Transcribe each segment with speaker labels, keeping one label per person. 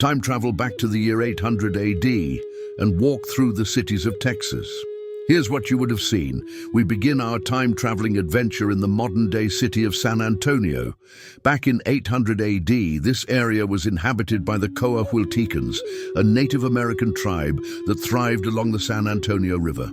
Speaker 1: Time travel back to the year 800 AD and walk through the cities of Texas. Here's what you would have seen. We begin our time-traveling adventure in the modern-day city of San Antonio. Back in 800 AD, this area was inhabited by the Coahuiltecans, a Native American tribe that thrived along the San Antonio River.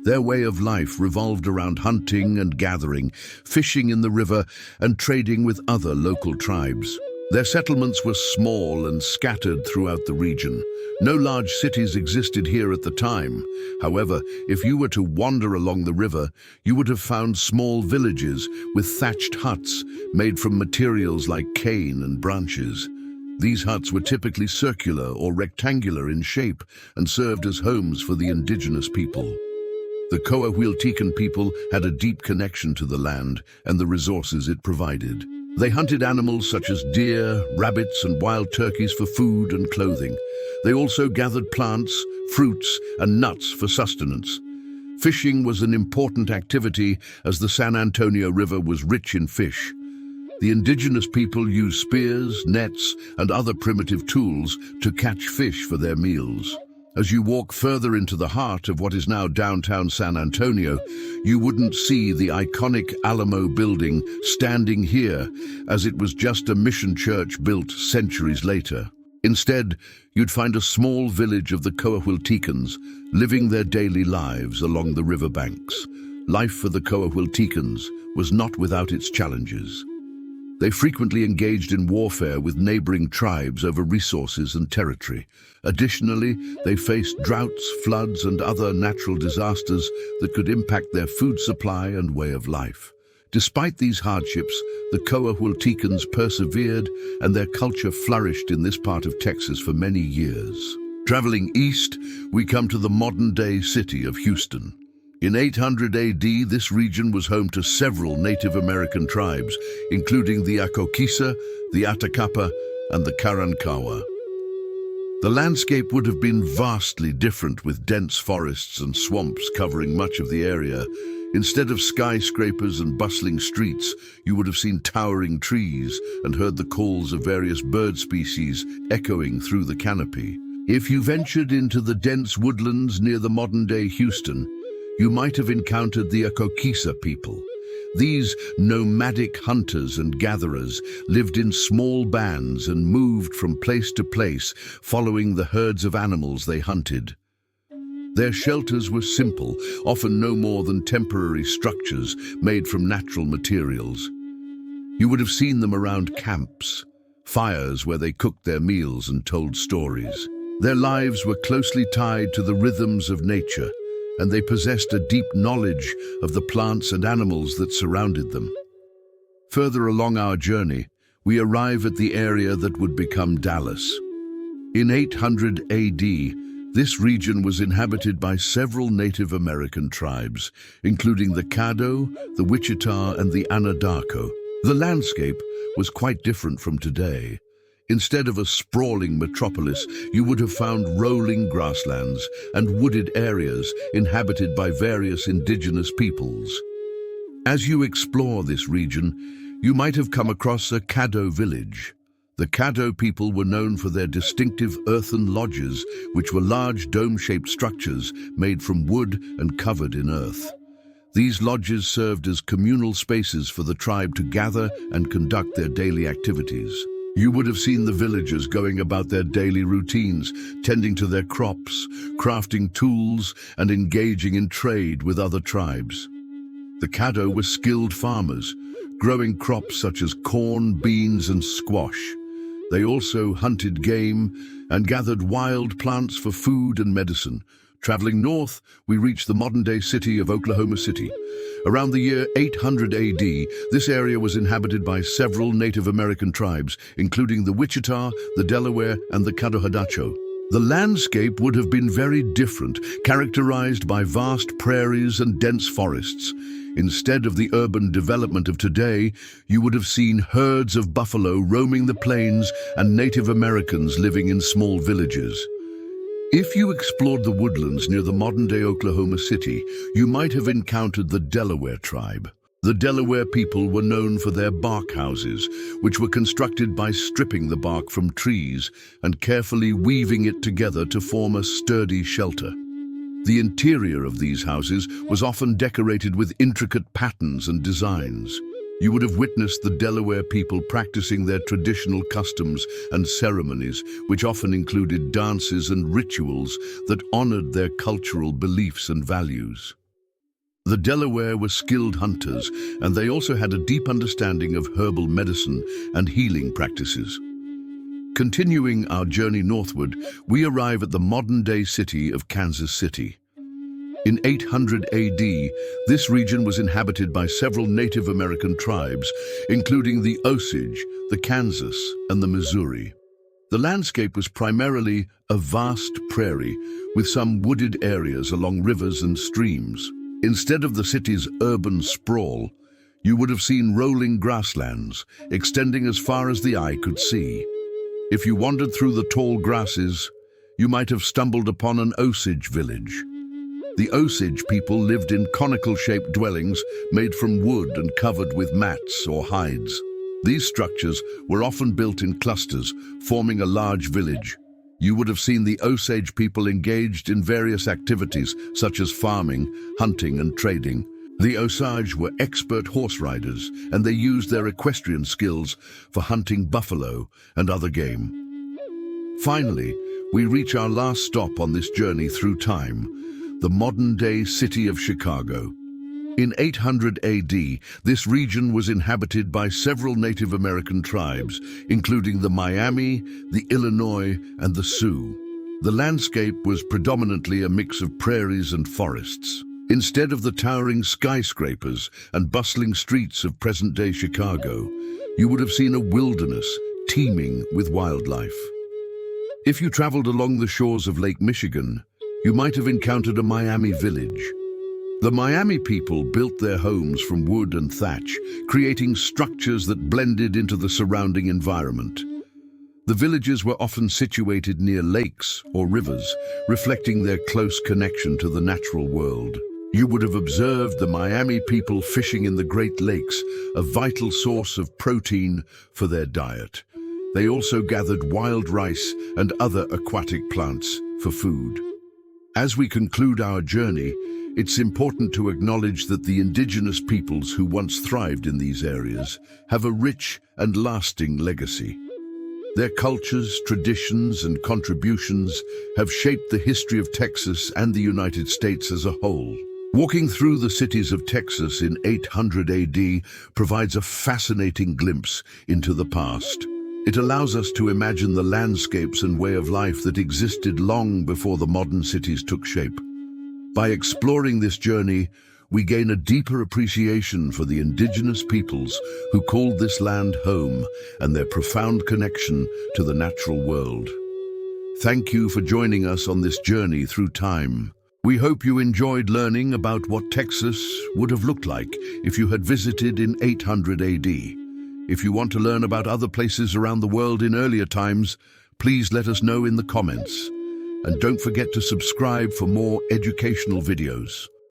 Speaker 1: Their way of life revolved around hunting and gathering, fishing in the river, and trading with other local tribes. Their settlements were small and scattered throughout the region. No large cities existed here at the time. However, if you were to wander along the river, you would have found small villages with thatched huts made from materials like cane and branches. These huts were typically circular or rectangular in shape and served as homes for the indigenous people. The Coahuiltecan people had a deep connection to the land and the resources it provided. They hunted animals such as deer, rabbits, and wild turkeys for food and clothing. They also gathered plants, fruits, and nuts for sustenance. Fishing was an important activity as the San Antonio River was rich in fish. The indigenous people used spears, nets, and other primitive tools to catch fish for their meals. As you walk further into the heart of what is now downtown San Antonio, you wouldn't see the iconic Alamo building standing here, as it was just a mission church built centuries later. Instead, you'd find a small village of the Coahuiltecans living their daily lives along the riverbanks. Life for the Coahuiltecans was not without its challenges. They frequently engaged in warfare with neighboring tribes over resources and territory. Additionally, they faced droughts, floods, and other natural disasters that could impact their food supply and way of life. Despite these hardships, the Coahuiltecans persevered and their culture flourished in this part of Texas for many years. Traveling east, we come to the modern-day city of Houston. In 800 AD, this region was home to several Native American tribes, including the Acokisa, the Atacapa, and the Karankawa. The landscape would have been vastly different with dense forests and swamps covering much of the area. Instead of skyscrapers and bustling streets, you would have seen towering trees and heard the calls of various bird species echoing through the canopy. If you ventured into the dense woodlands near the modern-day Houston, you might have encountered the Acokisa people. These nomadic hunters and gatherers lived in small bands and moved from place to place, following the herds of animals they hunted. Their shelters were simple, often no more than temporary structures made from natural materials. You would have seen them around camps, fires where they cooked their meals and told stories. Their lives were closely tied to the rhythms of nature, and they possessed a deep knowledge of the plants and animals that surrounded them. Further along our journey, we arrive at the area that would become Dallas. In 800 AD, this region was inhabited by several Native American tribes, including the Caddo, the Wichita, and the Anadarko. The landscape was quite different from today. Instead of a sprawling metropolis, you would have found rolling grasslands and wooded areas inhabited by various indigenous peoples. As you explore this region, you might have come across a Caddo village. The Caddo people were known for their distinctive earthen lodges, which were large dome-shaped structures made from wood and covered in earth. These lodges served as communal spaces for the tribe to gather and conduct their daily activities. You would have seen the villagers going about their daily routines, tending to their crops, crafting tools, and engaging in trade with other tribes. The Caddo were skilled farmers, growing crops such as corn, beans, and squash. They also hunted game and gathered wild plants for food and medicine. Traveling north, we reach the modern-day city of Oklahoma City. Around the year 800 AD, this area was inhabited by several Native American tribes, including the Wichita, the Delaware, and the Caddo. The landscape would have been very different, characterized by vast prairies and dense forests. Instead of the urban development of today, you would have seen herds of buffalo roaming the plains and Native Americans living in small villages. If you explored the woodlands near the modern-day Oklahoma City, you might have encountered the Delaware tribe. The Delaware people were known for their bark houses, which were constructed by stripping the bark from trees and carefully weaving it together to form a sturdy shelter. The interior of these houses was often decorated with intricate patterns and designs. You would have witnessed the Delaware people practicing their traditional customs and ceremonies, which often included dances and rituals that honored their cultural beliefs and values. The Delaware were skilled hunters, and they also had a deep understanding of herbal medicine and healing practices. Continuing our journey northward, we arrive at the modern-day city of Kansas City. In 800 AD, this region was inhabited by several Native American tribes, including the Osage, the Kansas, and the Missouri. The landscape was primarily a vast prairie, with some wooded areas along rivers and streams. Instead of the city's urban sprawl, you would have seen rolling grasslands, extending as far as the eye could see. If you wandered through the tall grasses, you might have stumbled upon an Osage village. The Osage people lived in conical-shaped dwellings made from wood and covered with mats or hides. These structures were often built in clusters, forming a large village. You would have seen the Osage people engaged in various activities such as farming, hunting, and trading. The Osage were expert horse riders, and they used their equestrian skills for hunting buffalo and other game. Finally, we reach our last stop on this journey through time, the modern-day city of Chicago. In 800 AD, this region was inhabited by several Native American tribes, including the Miami, the Illinois, and the Sioux. The landscape was predominantly a mix of prairies and forests. Instead of the towering skyscrapers and bustling streets of present-day Chicago, you would have seen a wilderness teeming with wildlife. If you traveled along the shores of Lake Michigan, you might have encountered a Miami village. The Miami people built their homes from wood and thatch, creating structures that blended into the surrounding environment. The villages were often situated near lakes or rivers, reflecting their close connection to the natural world. You would have observed the Miami people fishing in the Great Lakes, a vital source of protein for their diet. They also gathered wild rice and other aquatic plants for food. As we conclude our journey, it's important to acknowledge that the indigenous peoples who once thrived in these areas have a rich and lasting legacy. Their cultures, traditions, and contributions have shaped the history of Texas and the United States as a whole. Walking through the cities of Texas in 800 AD provides a fascinating glimpse into the past. It allows us to imagine the landscapes and way of life that existed long before the modern cities took shape. By exploring this journey, we gain a deeper appreciation for the indigenous peoples who called this land home and their profound connection to the natural world. Thank you for joining us on this journey through time. We hope you enjoyed learning about what Texas would have looked like if you had visited in 800 AD. If you want to learn about other places around the world in earlier times, please let us know in the comments. And don't forget to subscribe for more educational videos.